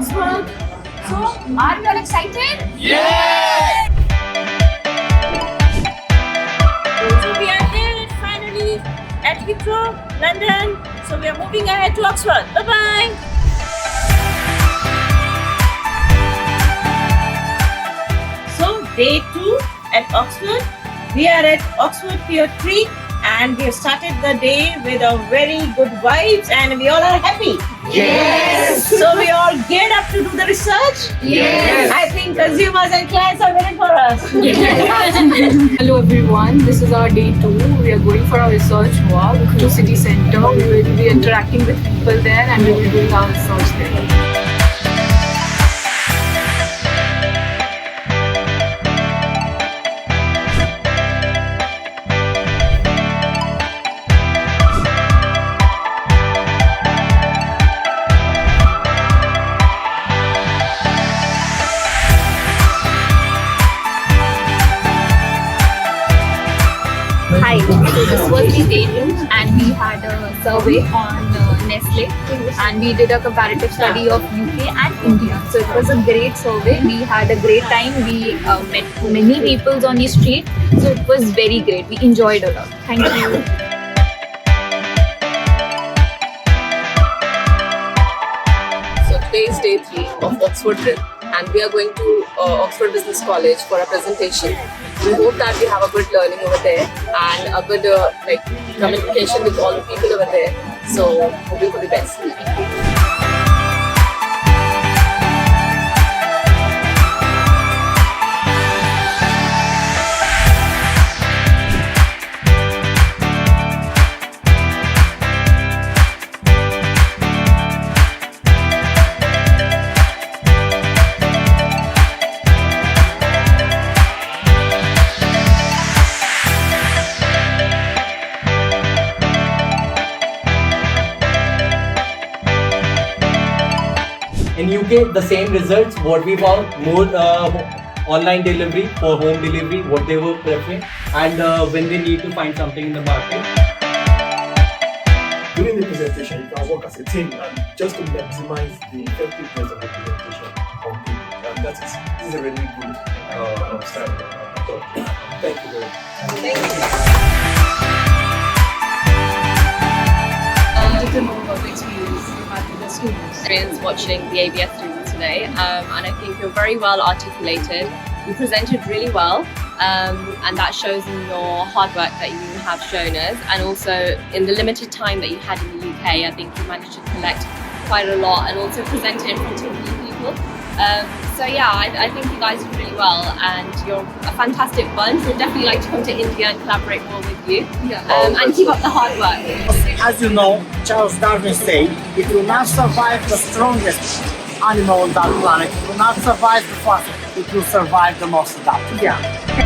Oxford. So, are you all excited? Yes! So we are here finally at Heathrow, London. So we are moving ahead to Oxford. Bye-bye. So day 2 at Oxford. We are at Oxford Pier 3 and we have started the day with a very good vibes and we all are happy. Yes! So we all geared up to do the research. Yes! I think consumers and clients are waiting for us. Hello everyone, this is our day 2. We are going for our research walk to city center. We will be interacting with people there and we will be doing our research there. Hi, so this was the day 2 and we had a survey on Nestle and we did a comparative study of UK and India. So it was a great survey. We had a great time. We met many people on the street. So it was very great. We enjoyed a lot. Thank you. So today is day 3 of Oxford trip and we are going to Oxford Business College for a presentation. We hope that we have a good learning over there and a good communication with all the people over there. So hoping for the best. In UK, the same results, what we found, more online delivery for home delivery, what they were preferring, and when they need to find something in the market. During the presentation, you can work as a team and just to maximize the effectiveness of the presentation on people. And this is a really good understanding. So, thank you very much. To know what experience you had with the students. Experience watching the ABS students today and I think you're very well articulated. You presented really well and that shows in your hard work that you have shown us and also in the limited time that you had in the UK I think you managed to collect quite a lot and also present it in front of new people. So yeah, I think you guys did really well and you're a fantastic bunch. We'd definitely like to come to India and collaborate more with you and keep up the hard work. As you know, Charles Darwin said, it will not survive the strongest animal on that planet. It will not survive the fastest. It will survive the most adaptive. Yeah.